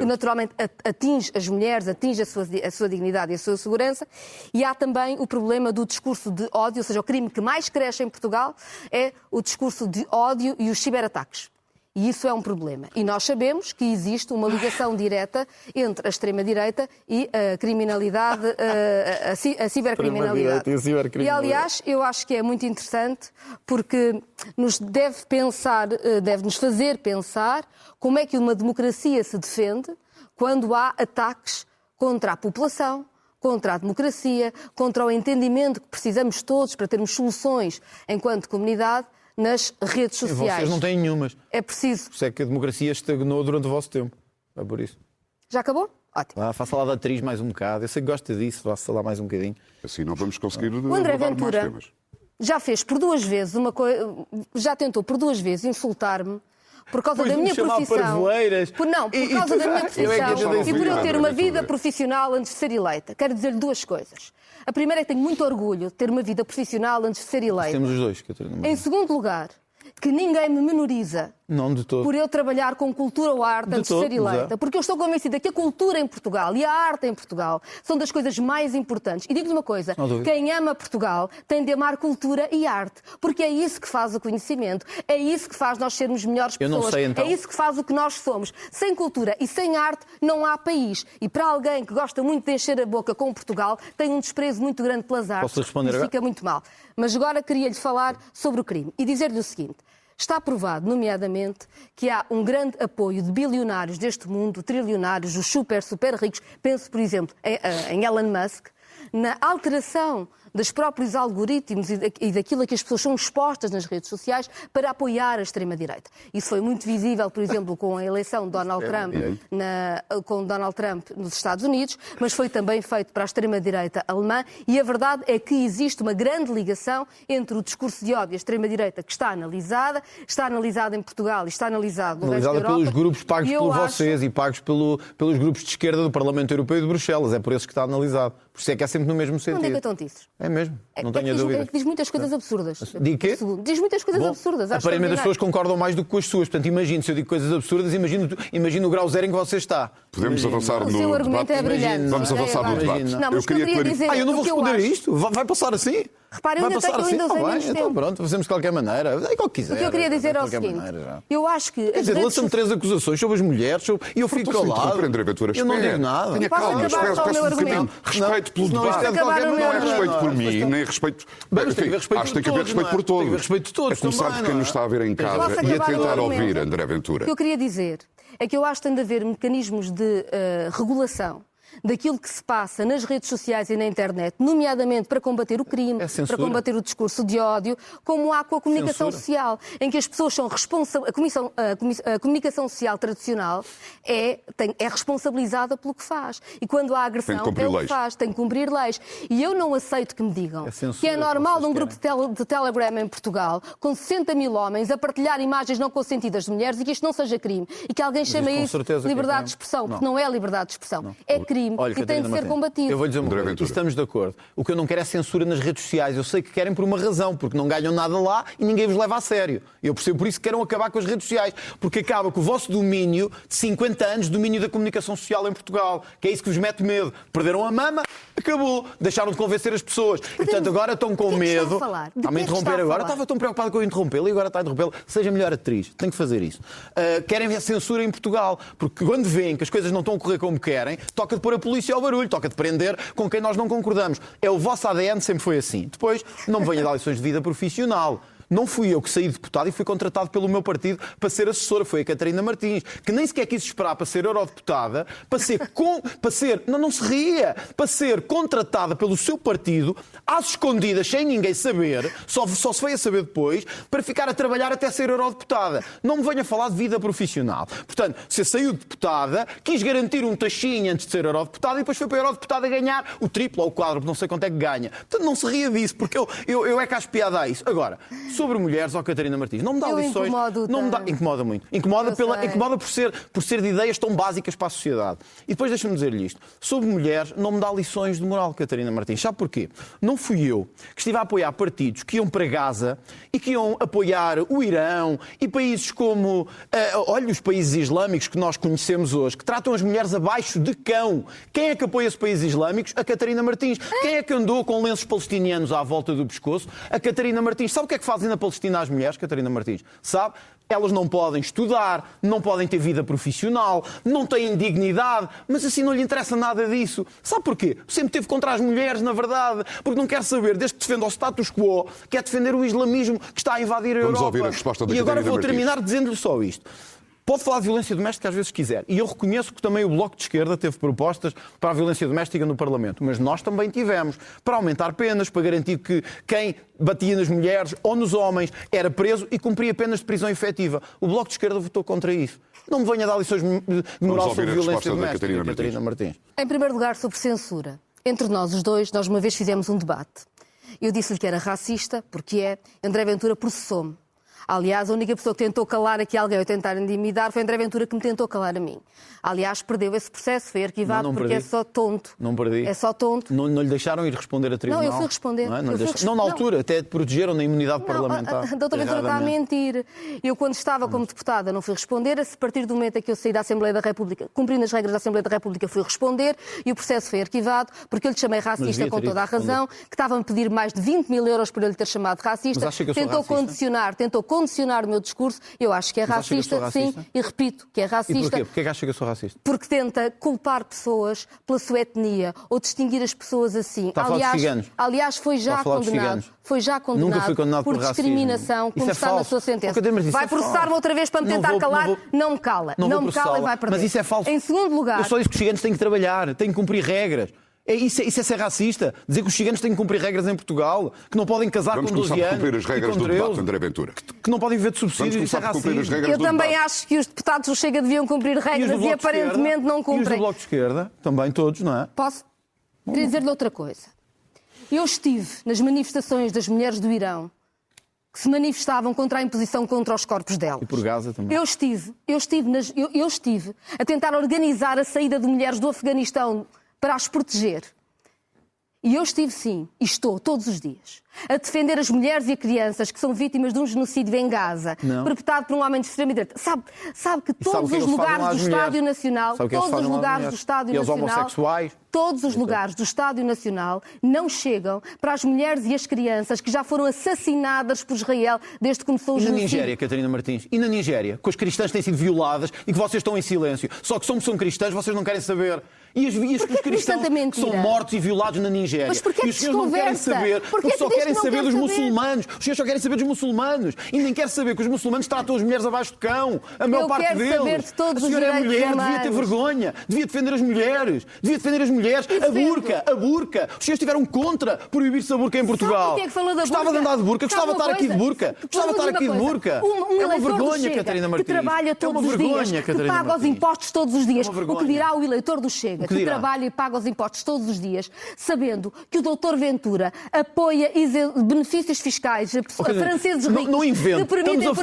Speaker 4: naturalmente, atinge as mulheres, atinge a sua dignidade e a sua segurança. E há também o problema do discurso de ódio, ou seja, o crime que mais cresce em Portugal é o discurso de ódio e os ciberataques. E isso é um problema. E nós sabemos que existe uma ligação direta entre a extrema-direita e a criminalidade, a cibercriminalidade. E, aliás, eu acho que é muito interessante porque deve-nos fazer pensar como é que uma democracia se defende quando há ataques contra a população, contra a democracia, contra o entendimento que precisamos todos para termos soluções enquanto comunidade nas redes sociais.
Speaker 3: Vocês não têm nenhumas.
Speaker 4: É preciso.
Speaker 3: Por isso é que a democracia estagnou durante o vosso tempo. É por isso.
Speaker 4: Já acabou? Ótimo.
Speaker 3: Faça lá da atriz mais um bocado. Eu sei que gosta disso, faça lá mais um bocadinho.
Speaker 2: Assim não vamos conseguir
Speaker 4: o André Ventura já fez por 2 vezes já tentou por 2 vezes insultar-me por causa
Speaker 3: Depois
Speaker 4: da
Speaker 3: de me
Speaker 4: minha
Speaker 3: chamar
Speaker 4: profissão...
Speaker 3: parvoeiras.
Speaker 4: Por causa da minha
Speaker 3: Eu é que
Speaker 4: profissão
Speaker 3: eu
Speaker 4: e por eu ter uma vida
Speaker 2: Ventura.
Speaker 4: profissional antes de ser eleita. Quero dizer-lhe duas coisas. A primeira é que tenho muito orgulho de ter uma vida profissional antes de ser eleita.
Speaker 3: Temos os dois, Catarina.
Speaker 4: Em segundo lugar, que ninguém me menoriza
Speaker 3: Não, de todo.
Speaker 4: por eu trabalhar com cultura ou arte antes de
Speaker 3: todo,
Speaker 4: ser eleita.
Speaker 3: Zé.
Speaker 4: Porque eu estou convencida que a cultura em Portugal e a arte em Portugal são das coisas mais importantes. E digo-lhe uma coisa,
Speaker 3: Não há dúvida.
Speaker 4: quem ama Portugal tem de amar cultura e arte. Porque é isso que faz o conhecimento, é isso que faz nós sermos melhores
Speaker 3: Eu
Speaker 4: pessoas.
Speaker 3: não sei, então.
Speaker 4: É isso que faz o que nós somos. Sem cultura e sem arte não há país. E para alguém que gosta muito de encher a boca com Portugal, tem um desprezo muito grande pelas artes.
Speaker 3: Posso responder
Speaker 4: e
Speaker 3: agora?
Speaker 4: fica muito mal. Mas agora queria-lhe falar sobre o crime e dizer-lhe o seguinte. Está provado, nomeadamente, que há um grande apoio de bilionários deste mundo, trilionários, os super ricos. Penso, por exemplo, em Elon Musk, na alteração dos próprios algoritmos e daquilo a que as pessoas são expostas nas redes sociais para apoiar a extrema-direita. Isso foi muito visível, por exemplo, com a eleição de Donald Trump nos Estados Unidos, mas foi também feito para a extrema-direita alemã e a verdade é que existe uma grande ligação entre o discurso de ódio e a extrema-direita que está analisada em Portugal e está analisado no resto da
Speaker 3: Analisada
Speaker 4: Europa.
Speaker 3: pelos grupos pagos
Speaker 4: E eu
Speaker 3: por
Speaker 4: acho-
Speaker 3: vocês e pagos pelos grupos de esquerda do Parlamento Europeu e de Bruxelas. É por isso que está analisado. Por isso é que é sempre no mesmo sentido.
Speaker 4: Onde é que estão disso?
Speaker 3: É mesmo, não tenho
Speaker 4: É
Speaker 3: dúvida.
Speaker 4: que diz muitas coisas absurdas.
Speaker 3: Diz quê?
Speaker 4: Diz muitas coisas
Speaker 3: Bom,
Speaker 4: absurdas. acho
Speaker 3: aparentemente as pessoas
Speaker 4: extraordinário.
Speaker 3: concordam mais do que com as suas. Portanto, imagino, se eu digo coisas absurdas, imagino o grau zero em que você está.
Speaker 2: Podemos avançar
Speaker 4: O
Speaker 2: no
Speaker 4: seu argumento
Speaker 2: debate.
Speaker 4: é brilhante.
Speaker 2: Vamos
Speaker 4: Não é?
Speaker 2: avançar no debate.
Speaker 3: Imagina.
Speaker 4: Não, mas o que eu queria dizer
Speaker 3: Eu não
Speaker 4: o
Speaker 3: vou
Speaker 4: que eu
Speaker 3: responder a
Speaker 4: acho.
Speaker 3: isto? Vai passar assim?
Speaker 4: Repare, eu
Speaker 3: Vai
Speaker 4: ainda
Speaker 3: passar
Speaker 4: tenho-
Speaker 3: assim?
Speaker 4: eu ainda
Speaker 3: Tá
Speaker 4: usei
Speaker 3: bem,
Speaker 4: menos
Speaker 3: então
Speaker 4: tempo.
Speaker 3: pronto, fazemos de qualquer maneira. É qual quiser.
Speaker 4: O que eu queria dizer
Speaker 3: de
Speaker 4: é o
Speaker 3: qualquer
Speaker 4: seguinte.
Speaker 3: maneira, já.
Speaker 4: Eu acho que
Speaker 3: Quer
Speaker 4: as
Speaker 3: dizer,
Speaker 4: redes
Speaker 3: lança-me três acusações sobre as mulheres e eu fico
Speaker 2: Posso
Speaker 3: calado.
Speaker 2: interromper, André Ventura?
Speaker 3: Eu não
Speaker 2: Espera.
Speaker 3: digo nada.
Speaker 2: Tenha
Speaker 4: Posso
Speaker 2: calma,
Speaker 4: acabar
Speaker 2: espera,
Speaker 4: só o
Speaker 2: peço
Speaker 4: meu
Speaker 2: um bocadinho.
Speaker 4: argumento?
Speaker 2: Respeito pelo
Speaker 3: Senão isto
Speaker 2: debate.
Speaker 3: é de qualquer
Speaker 4: Acabar o meu
Speaker 2: Não é
Speaker 3: maneira.
Speaker 2: respeito por
Speaker 3: Não,
Speaker 2: mim,
Speaker 3: mas
Speaker 2: nem respeito.
Speaker 3: Bem, mas tem que haver respeito
Speaker 2: Acho que tem
Speaker 3: por
Speaker 2: que haver
Speaker 3: todos,
Speaker 2: respeito
Speaker 3: não é?
Speaker 2: por todos.
Speaker 3: Tem que haver respeito de todos
Speaker 2: A começar
Speaker 3: também,
Speaker 2: de quem
Speaker 3: não
Speaker 2: nos
Speaker 3: é?
Speaker 2: está a ver em
Speaker 4: Posso
Speaker 2: casa e a
Speaker 4: acabar o
Speaker 2: tentar
Speaker 4: meu
Speaker 2: ouvir,
Speaker 4: argumento?
Speaker 2: André Ventura.
Speaker 4: O que eu queria dizer é que eu acho que tem de haver mecanismos de regulação daquilo que se passa nas redes sociais e na internet, nomeadamente para combater o crime,
Speaker 3: É censura.
Speaker 4: para combater o discurso de ódio, como há com a comunicação
Speaker 3: Censura.
Speaker 4: social, em que as pessoas são responsáveis. A comunicação social tradicional é responsabilizada pelo que faz. E quando há agressão,
Speaker 2: Tem que cumprir
Speaker 4: é o que
Speaker 2: leis.
Speaker 4: faz, tem que cumprir leis. E eu não aceito que me digam
Speaker 3: É censura
Speaker 4: que é normal
Speaker 3: que vocês
Speaker 4: num grupo de Telegram em Portugal, com 60 mil homens, a partilhar imagens não consentidas de mulheres e que isto não seja crime. E que alguém chama
Speaker 3: com
Speaker 4: isso
Speaker 3: certeza que é
Speaker 4: liberdade
Speaker 3: crime.
Speaker 4: de expressão,
Speaker 3: Não.
Speaker 4: porque não é liberdade de expressão. É crime
Speaker 3: Olha,
Speaker 4: e tem
Speaker 3: Catarina
Speaker 4: de ser
Speaker 3: Martins,
Speaker 4: combatido.
Speaker 3: Eu vou dizer uma
Speaker 2: André
Speaker 3: coisa,
Speaker 2: Ventura.
Speaker 3: e estamos de acordo. O que eu não quero é censura nas redes sociais. Eu sei que querem por uma razão, porque não ganham nada lá e ninguém vos leva a sério. Eu percebo por isso que querem acabar com as redes sociais, porque acaba com o vosso domínio de 50 anos, domínio da comunicação social em Portugal, que é isso que vos mete medo. Perderam a mama, acabou. Deixaram de convencer as pessoas. E, portanto, agora estão com
Speaker 4: De que é que está
Speaker 3: medo.
Speaker 4: a falar? De
Speaker 3: Está-me a
Speaker 4: que é que está
Speaker 3: interromper
Speaker 4: a
Speaker 3: agora.
Speaker 4: falar?
Speaker 3: Estava tão preocupado com eu interrompê-la e agora está a interrompê-la. Seja melhor atriz. Tem que fazer isso. Querem ver censura em Portugal, porque quando veem que as coisas não estão a correr como querem, toca de pôr a polícia ao barulho, toca de prender com quem nós não concordamos. É o vosso ADN, sempre foi assim. Depois, não me venha dar lições de vida profissional. Não fui eu que saí deputado e fui contratado pelo meu partido para ser assessora. Foi a Catarina Martins, que nem sequer quis esperar para ser eurodeputada, não se ria, para ser contratada pelo seu partido, às escondidas, sem ninguém saber, só se veio a saber depois, para ficar a trabalhar até ser eurodeputada. Não me venha falar de vida profissional. Portanto, você saiu de deputada, quis garantir um taxinho antes de ser eurodeputada e depois foi para a eurodeputada ganhar o triplo ou o quádruplo, não sei quanto é que ganha. Portanto, não se ria disso, porque eu é que acho piada a isso. Agora, sobre mulheres, Catarina Martins, não me dá
Speaker 4: Eu
Speaker 3: lições.
Speaker 4: incomodo-te.
Speaker 3: Não me dá, incomoda muito. Incomoda por ser de ideias tão básicas para a sociedade. E depois deixa-me dizer-lhe isto. Sobre mulheres, não me dá lições de moral, Catarina Martins. Sabe porquê? Não fui eu que estive a apoiar partidos que iam para Gaza e que iam apoiar o Irão e países como, olha, os países islâmicos que nós conhecemos hoje, que tratam as mulheres abaixo de cão. Quem é que apoia esses países islâmicos? A Catarina Martins. Quem é que andou com lenços palestinianos à volta do pescoço? A Catarina Martins. Sabe o que é que fazem na Palestina às mulheres, Catarina Martins? Sabe? Elas não podem estudar, não podem ter vida profissional, não têm dignidade, mas assim não lhe interessa nada disso. Sabe porquê? Sempre teve contra as mulheres, na verdade, porque não quer saber, desde que defende o status quo, quer defender o islamismo que está a invadir a
Speaker 2: Vamos
Speaker 3: Europa.
Speaker 2: ouvir a resposta da
Speaker 3: E agora
Speaker 2: Catarina
Speaker 3: vou
Speaker 2: Martins.
Speaker 3: terminar dizendo-lhe só isto. Pode falar de violência doméstica às vezes quiser. E eu reconheço que também o Bloco de Esquerda teve propostas para a violência doméstica no Parlamento. Mas nós também tivemos. Para aumentar penas, para garantir que quem batia nas mulheres ou nos homens era preso e cumpria penas de prisão efetiva. O Bloco de Esquerda votou contra isso. Não me venha dar lições de moral
Speaker 2: ouvir
Speaker 3: sobre
Speaker 2: a
Speaker 3: violência
Speaker 2: resposta da
Speaker 3: doméstica,
Speaker 2: Catarina
Speaker 3: Catarina Martins.
Speaker 4: Em primeiro lugar, sobre censura. Entre nós, os dois, nós uma vez fizemos um debate. Eu disse-lhe que era racista, porque André Ventura processou-me. Aliás, a única pessoa que tentou calar aqui alguém ou tentar intimidar foi André Ventura, que me tentou calar a mim. Aliás, perdeu esse processo, foi arquivado
Speaker 3: não
Speaker 4: porque
Speaker 3: perdi.
Speaker 4: é só tonto.
Speaker 3: Não perdi.
Speaker 4: É só tonto.
Speaker 3: Não lhe deixaram ir responder a tribunal?
Speaker 4: Não, eu fui responder.
Speaker 3: Não, na altura, até te protegeram na imunidade parlamentar.
Speaker 4: A doutora Ventura está a mentir. Eu, quando estava como deputada, não fui responder. A partir do momento em que eu saí da Assembleia da República, cumprindo as regras da Assembleia da República, fui responder e o processo foi arquivado porque eu lhe chamei racista com toda a razão, que estava a me pedir mais de 20 mil euros por eu lhe ter chamado racista. Tentou condicionar o meu discurso. Eu acho que é racista, sim, e repito que é racista.
Speaker 3: E porquê? Porquê é que acha que eu sou racista?
Speaker 4: Porque tenta culpar pessoas pela sua etnia ou distinguir as pessoas assim.
Speaker 3: Está a falar dos ciganos.
Speaker 4: Aliás, foi já condenado. Foi já condenado,
Speaker 3: Nunca foi condenado por
Speaker 4: discriminação, como está na sua sentença. Vai processar-me outra vez para me tentar calar? Não me cala. Não me cala e vai perder.
Speaker 3: Mas isso é falso.
Speaker 4: Em segundo lugar...
Speaker 3: Eu só disse que os ciganos têm que trabalhar, têm que cumprir regras. Isso é ser racista. Dizer que os ciganos têm que cumprir regras em Portugal, que não podem casar com 12 anos.
Speaker 2: Vamos começar a cumprir as regras do debate, André Ventura.
Speaker 3: Que não podem viver de subsídios, isso é racismo.
Speaker 4: Eu também acho que os deputados do Chega deviam cumprir regras e aparentemente não cumprem.
Speaker 3: E os do Bloco de Esquerda, também todos, não é?
Speaker 4: Posso? Queria dizer-lhe outra coisa. Eu estive nas manifestações das mulheres do Irão que se manifestavam contra a imposição contra os corpos delas.
Speaker 3: E por Gaza também.
Speaker 4: Eu estive a tentar organizar a saída de mulheres do Afeganistão para as proteger. E eu estive, sim, e estou todos os dias, a defender as mulheres e as crianças que são vítimas de um genocídio em Gaza, perpetrado por um homem de extrema-direita. Sabe que todos os lugares do Estádio Nacional, todos os lugares do Estádio Nacional, todos os lugares do Estádio Nacional não chegam para as mulheres e as crianças que já foram assassinadas por Israel desde que começou o genocídio.
Speaker 3: E na Nigéria, Catarina Martins? E na Nigéria, que as cristãs têm sido violadas e que vocês estão em silêncio. Só que são cristãs, vocês não querem saber. E os cristãos que são mortos e violados na Nigéria.
Speaker 4: Mas porquê
Speaker 3: e os senhores não querem saber, porque só querem saber dos muçulmanos. Os senhores só querem saber dos muçulmanos. E nem querem saber que os muçulmanos tratam as mulheres abaixo de cão. A maior parte deles.
Speaker 4: Saber de todos
Speaker 3: a senhora
Speaker 4: os
Speaker 3: é mulher,
Speaker 4: humanos.
Speaker 3: devia ter vergonha. Devia defender as mulheres. A burca. Os senhores estiveram contra proibir-se a burca em Portugal. Gostava de andar de burca. Gostava de estar aqui de burca. É uma vergonha, Catarina Martins.
Speaker 4: Que trabalha todos os dias, que paga os impostos todos os dias. O que dirá o eleitor do Chega, que trabalha e paga os impostos todos os dias, sabendo que o Dr. Ventura apoia benefícios fiscais a franceses ricos que permitem, por exemplo,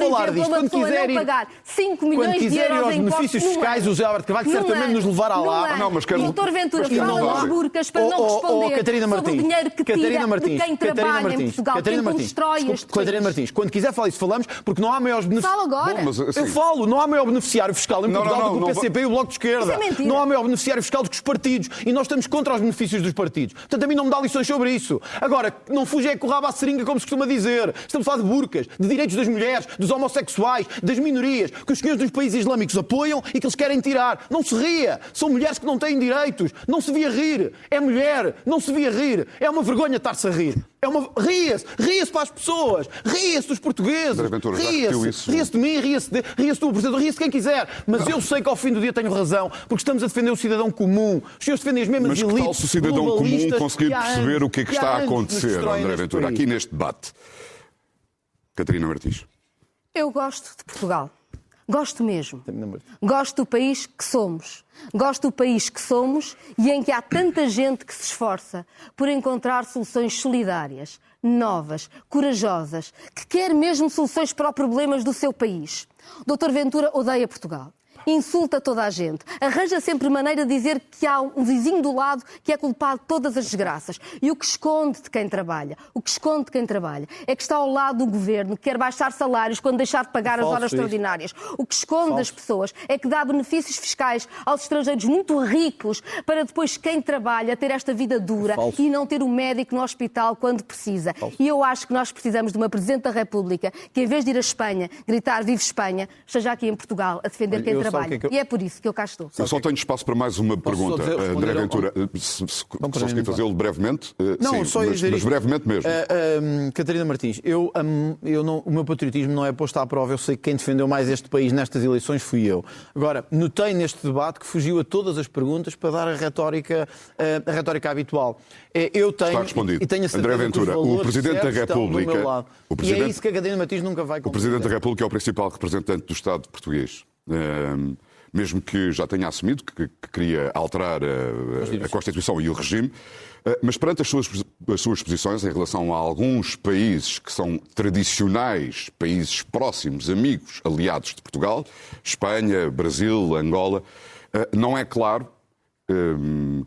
Speaker 4: uma pessoa não pagar 5 milhões de euros em
Speaker 3: benefícios fiscais, o José Alberto Carvalho certamente nos levará lá.
Speaker 4: O Dr. Ventura fala das burcas para não responder sobre o dinheiro que tira de quem trabalha em Portugal, quem constrói este país.
Speaker 3: Catarina Martins, quando quiser falar isso, falamos, porque não há maiores beneficiários.
Speaker 4: Fala agora.
Speaker 3: Eu falo, não há maior beneficiário fiscal em Portugal do que o PCP e o Bloco de Esquerda. Não há maior beneficiário fiscal do que os partidos. E nós estamos contra os benefícios dos partidos. Portanto, a mim não me dá lições sobre isso. Agora, não fuja com o rabo à seringa, como se costuma dizer. Estamos a falar de burcas, de direitos das mulheres, dos homossexuais, das minorias, que os senhores dos países islâmicos apoiam e que eles querem tirar. Não se ria. São mulheres que não têm direitos. Não se via rir. É mulher. Não se via rir. É uma vergonha estar-se a rir. Ria-se para as pessoas, ria-se dos portugueses, ria-se de mim, ria-se do Presidente, ria-se de quem quiser. Mas eu sei que ao fim do dia tenho razão, porque estamos a defender o cidadão comum. Os senhores defendem as mesmas elites.
Speaker 2: Mas que tal se o cidadão comum conseguir perceber o que é que está a acontecer, André Ventura, aqui neste debate? Catarina Martins.
Speaker 4: Eu gosto de Portugal. Gosto mesmo. Gosto do país que somos. Gosto do país que somos e em que há tanta gente que se esforça por encontrar soluções solidárias, novas, corajosas, que quer mesmo soluções para os problemas do seu país. O Dr. Ventura odeia Portugal. Insulta toda a gente, arranja sempre maneira de dizer que há um vizinho do lado que é culpado de todas as desgraças. E o que esconde de quem trabalha, é que está ao lado do governo, que quer baixar salários quando deixar de pagar as horas extraordinárias. O que esconde das pessoas é que dá benefícios fiscais aos estrangeiros muito ricos para depois quem trabalha ter esta vida dura e não ter um médico no hospital quando precisa. E eu acho que nós precisamos de uma Presidente da República que, em vez de ir à Espanha, gritar "Vive Espanha", esteja aqui em Portugal a defender quem trabalha. E é por isso que eu cá estou.
Speaker 2: Eu só tenho espaço para mais uma pergunta, André Ventura. Se conseguir fazê-lo brevemente.
Speaker 3: Não,
Speaker 2: sim,
Speaker 3: só
Speaker 2: mas brevemente mesmo.
Speaker 3: Catarina Martins, o meu patriotismo não é posto à prova. Eu sei que quem defendeu mais este país nestas eleições fui eu. Agora, notei neste debate que fugiu a todas as perguntas para dar a retórica habitual. Eu tenho,
Speaker 2: está respondido.
Speaker 3: E tenho a certeza
Speaker 2: André Ventura, o Presidente da República.
Speaker 3: E é isso que a Catarina Martins nunca vai compreender.
Speaker 2: O Presidente da República é o principal representante do Estado português. mesmo que já tenha assumido que queria alterar a Constituição e o regime. Mas perante as suas posições em relação a alguns países que são tradicionais, países próximos, amigos, aliados de Portugal, Espanha, Brasil, Angola, não é claro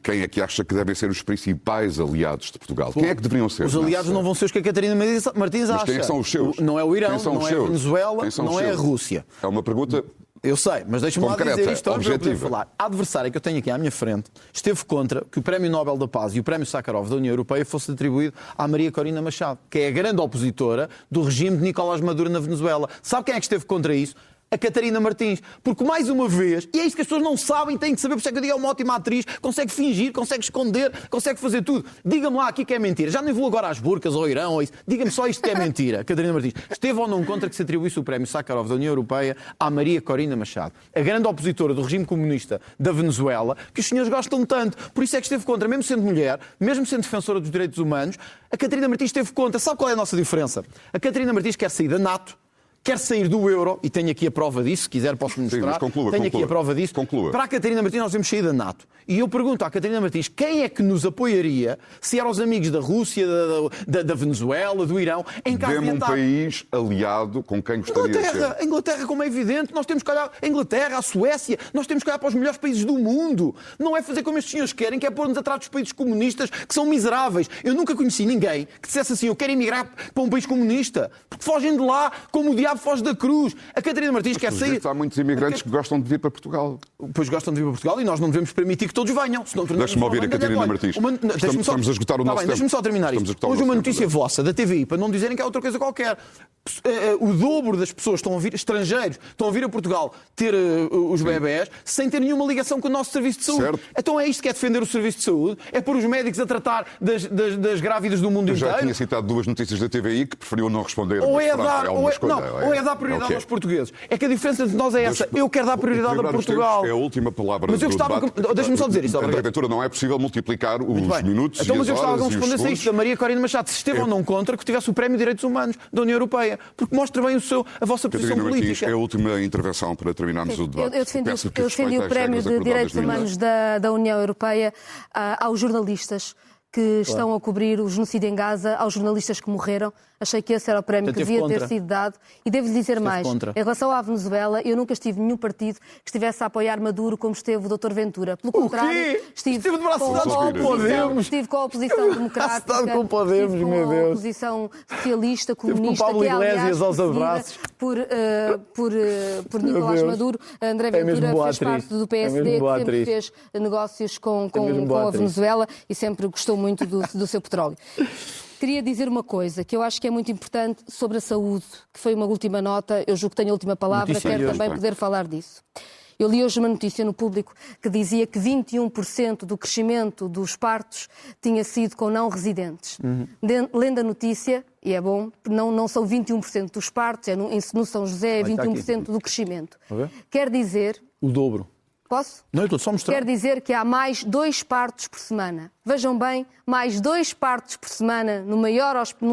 Speaker 2: quem é que acha que devem ser os principais aliados de Portugal. Quem é que deveriam ser?
Speaker 3: Os aliados não vão ser os que a Catarina Martins acha.
Speaker 2: Mas quem são os seus?
Speaker 3: Não é o Irão, não é a Venezuela, não é a Rússia.
Speaker 2: É uma pergunta...
Speaker 3: Eu sei, mas deixa-me lá dizer isto para eu poder falar. A adversária que eu tenho aqui à minha frente esteve contra que o Prémio Nobel da Paz e o Prémio Sakharov da União Europeia fosse atribuído à Maria Corina Machado, que é a grande opositora do regime de Nicolás Maduro na Venezuela. Sabe quem é que esteve contra isso? A Catarina Martins. Porque, mais uma vez, e é isto que as pessoas não sabem, têm que saber, por isso é que eu digo, é uma ótima atriz, consegue fingir, consegue esconder, consegue fazer tudo. Diga-me lá aqui que é mentira. Já nem vou agora às burcas ou ao Irão ou isso. Diga-me só isto que é mentira, Catarina Martins. Esteve ou não contra que se atribuísse o Prémio Sakharov da União Europeia à Maria Corina Machado, a grande opositora do regime comunista da Venezuela, que os senhores gostam tanto. Por isso é que esteve contra, mesmo sendo mulher, mesmo sendo defensora dos direitos humanos, a Catarina Martins esteve contra. Sabe qual é a nossa diferença? A Catarina Martins quer sair da NATO, quer sair do euro, e tenho aqui a prova disso, se quiser posso mostrar. Tenho aqui a prova disso.
Speaker 2: Conclua.
Speaker 3: Para a Catarina Martins nós devemos sair da NATO. E eu pergunto à Catarina Martins quem é que nos apoiaria se eram os amigos da Rússia, da Venezuela, do Irão, em caso de
Speaker 2: um país aliado com quem gostaria de ser.
Speaker 3: A Inglaterra, como é evidente, nós temos que olhar a Inglaterra, a Suécia, nós temos que olhar para os melhores países do mundo. Não é fazer como estes senhores querem, que é pôr-nos atrás dos países comunistas, que são miseráveis. Eu nunca conheci ninguém que dissesse assim, eu quero emigrar para um país comunista, porque fogem de lá como o diabo foge da cruz. A Catarina Martins quer sair...
Speaker 2: Há muitos imigrantes que gostam de vir para Portugal.
Speaker 3: Pois gostam de vir para Portugal e nós não devemos permitir que todos venham.
Speaker 2: Deixa-me ouvir a Catarina Martins. Estamos a esgotar o nosso tempo.
Speaker 3: Deixa-me só terminar isto. Hoje uma notícia vossa, da TVI, para não dizerem que é outra coisa qualquer. O dobro das pessoas estão a vir, estrangeiros, estão a vir a Portugal ter os bebés sem ter nenhuma ligação com o nosso serviço de saúde.
Speaker 2: Certo.
Speaker 3: Então é isto que é defender o serviço de saúde? É pôr os médicos a tratar das grávidas do mundo inteiro?
Speaker 2: Eu já tinha citado duas notícias da TVI que preferiu não responder.
Speaker 3: Ou é dar prioridade aos portugueses. É que a diferença entre nós é essa. Eu quero dar prioridade a Portugal.
Speaker 2: É a última palavra do
Speaker 3: debate. Deixa-me só dizer isto.
Speaker 2: André Ventura, não é possível multiplicar os minutos
Speaker 3: então,
Speaker 2: e
Speaker 3: mas eu
Speaker 2: as
Speaker 3: gostava
Speaker 2: horas
Speaker 3: que
Speaker 2: e os
Speaker 3: respondesse a isto da Maria Corina Machado, se esteve ou não contra que tivesse o Prémio de Direitos Humanos da União Europeia. Porque mostra bem a vossa posição
Speaker 2: Catarina Martins,
Speaker 3: política.
Speaker 2: é a última intervenção para terminarmos o debate.
Speaker 4: Eu defendi o Prémio de Direitos Humanos da União Europeia aos jornalistas que estão a cobrir o genocídio em Gaza, aos jornalistas que morreram. Achei que esse era o prémio que devia ter sido dado. E devo-lhe dizer mais. Em relação à Venezuela, eu nunca estive em nenhum partido que estivesse a apoiar Maduro como esteve o Dr. Ventura. Pelo contrário, estive com a oposição democrática,
Speaker 3: com o Podemos, meu Deus.
Speaker 4: Com a oposição socialista, comunista,
Speaker 3: que é, aliás,
Speaker 4: aos abraços. Por Nicolás Maduro. André Ventura fez parte do PSD, que sempre fez negócios com a Venezuela e sempre gostou muito do seu petróleo. Queria dizer uma coisa que eu acho que é muito importante sobre a saúde, que foi uma última nota, eu julgo que tenho a última palavra, quero também poder falar disso. Eu li hoje uma notícia no Público que dizia que 21% do crescimento dos partos tinha sido com não residentes. Lendo a notícia, e é bom, não são 21% dos partos, no São José é 21% do crescimento. Quer dizer...
Speaker 3: O dobro.
Speaker 4: Posso?
Speaker 3: Não, eu estou só a mostrar.
Speaker 4: Quer dizer que há mais 2 partos por semana. Vejam bem, mais 2 partos por semana num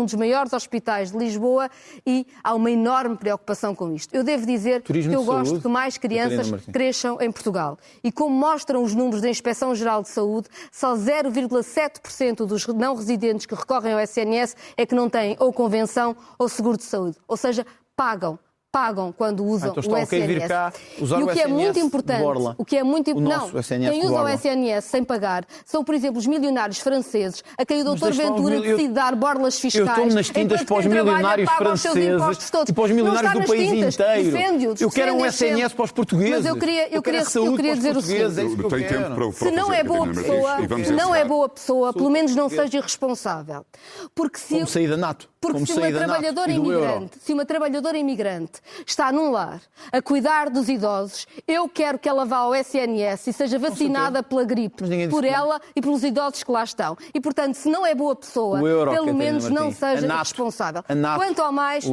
Speaker 4: dos maiores hospitais de Lisboa e há uma enorme preocupação com isto. Eu devo dizer que eu gosto que mais crianças cresçam em Portugal. E como mostram os números da Inspeção-Geral de Saúde, só 0,7% dos não residentes que recorrem ao SNS é que não têm ou convenção ou seguro de saúde. Ou seja, pagam quando usam o SNS.
Speaker 3: Vir cá, usar
Speaker 4: e o que é muito importante, quem usa o SNS sem pagar são, por exemplo, os milionários franceses, a quem o Dr. Ventura decide dar borlas fiscais.
Speaker 3: Eu estou nas tintas para os milionários franceses e para os milionários do país inteiro. Eu quero um SNS para os portugueses.
Speaker 4: Mas eu queria dizer o seguinte. Se não é boa pessoa, pelo menos não seja irresponsável.
Speaker 3: Como sair da NATO.
Speaker 4: Porque se uma trabalhadora imigrante está num lar a cuidar dos idosos, eu quero que ela vá ao SNS e seja vacinada pela gripe, por ela e pelos idosos que lá estão. E, portanto, se não é boa pessoa, pelo menos não seja responsável. Quanto ao mais,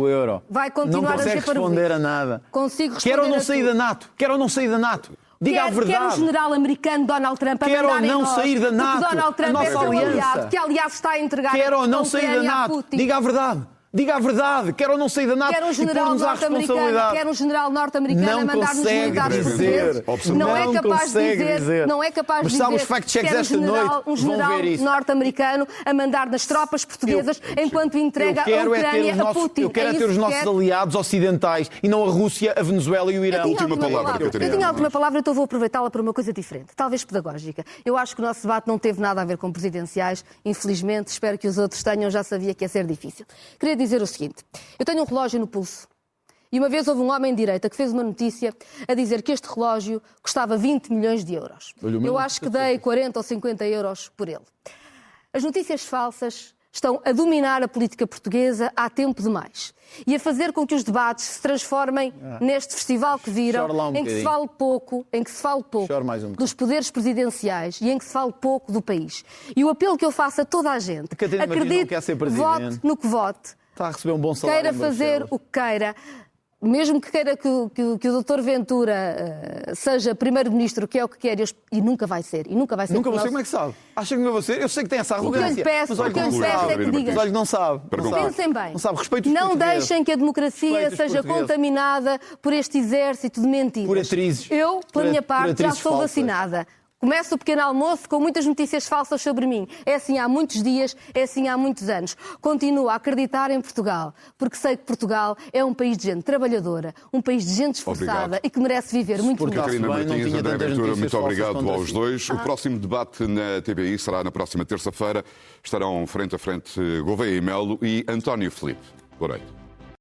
Speaker 4: vai continuar a ser para
Speaker 3: não consegue responder a nada.
Speaker 4: Consigo responder
Speaker 3: Quero ou não sair da NATO? Quero ou não sair da NATO? Diga a verdade.
Speaker 4: Quer o general americano Donald Trump a
Speaker 3: quero ou não sair da NATO?
Speaker 4: Donald Trump é seu aliado, que aliás está a entregar
Speaker 3: quero ou não sair da NATO? Diga a verdade. Diga a verdade. Quer ou não sair da NATO
Speaker 4: Quer um
Speaker 3: e
Speaker 4: general
Speaker 3: pôr-nos à
Speaker 4: norte-americano,
Speaker 3: responsabilidade.
Speaker 4: quer um general norte-americano a
Speaker 3: Não
Speaker 4: mandar-nos
Speaker 3: consegue
Speaker 4: militares
Speaker 3: dizer.
Speaker 4: portugueses. Não é capaz de dizer. Não é capaz
Speaker 3: Mas
Speaker 4: de
Speaker 3: sabe,
Speaker 4: dizer.
Speaker 3: os fact-checks
Speaker 4: quer
Speaker 3: esta noite
Speaker 4: um
Speaker 3: vão
Speaker 4: general
Speaker 3: ver isso.
Speaker 4: norte-americano a mandar nas tropas portuguesas enquanto entrega a Ucrânia a Putin.
Speaker 3: Eu quero ter os nossos aliados ocidentais e não a Rússia, a Venezuela e o Irão.
Speaker 2: Última palavra, Catarina.
Speaker 4: Eu tinha a última palavra, então vou aproveitá-la para uma coisa diferente, talvez pedagógica. Eu acho que o nosso debate não teve nada a ver com presidenciais, infelizmente, espero que os outros tenham, já sabia que ia ser difícil. Queria dizer o seguinte, eu tenho um relógio no pulso e uma vez houve um homem de direita que fez uma notícia a dizer que este relógio custava 20 milhões de euros. Eu acho que dei 40 ou 50 euros por ele. As notícias falsas estão a dominar a política portuguesa há tempo demais e a fazer com que os debates se transformem neste festival que viram, em que se fale pouco, dos poderes presidenciais e em que se fale pouco do país. E o apelo que eu faço a toda a gente, acredite, vote no que vote,
Speaker 3: está a receber um bom salário,
Speaker 4: queira fazer o que queira, mesmo que queira que o Dr. Ventura seja Primeiro-Ministro, que é o que quer, e nunca vai ser. Nunca vai ser.
Speaker 3: Nunca você, como é que sabe? Acha que nunca vou ser? Eu sei que tem essa arrogância.
Speaker 4: O que eu lhe peço,
Speaker 3: mas olha,
Speaker 4: é que diga.
Speaker 3: Mas olha, não sabe.
Speaker 4: Pensem bem.
Speaker 3: Não sabe. Respeito os
Speaker 4: não
Speaker 3: portugueses.
Speaker 4: deixem que a democracia seja contaminada por este exército de mentiras.
Speaker 3: Por atrizes.
Speaker 4: Eu, pela minha parte, já sou vacinada. Começo o pequeno almoço com muitas notícias falsas sobre mim. É assim há muitos dias, é assim há muitos anos. Continuo a acreditar em Portugal, porque sei que Portugal é um país de gente trabalhadora, um país de gente esforçada e que merece viver muito melhor.
Speaker 2: Catarina Martins, André Ventura, muito obrigado aos dois. O próximo debate na TVI será na próxima terça-feira. Estarão frente a frente Gouveia e Melo e António Filipe. Boa noite.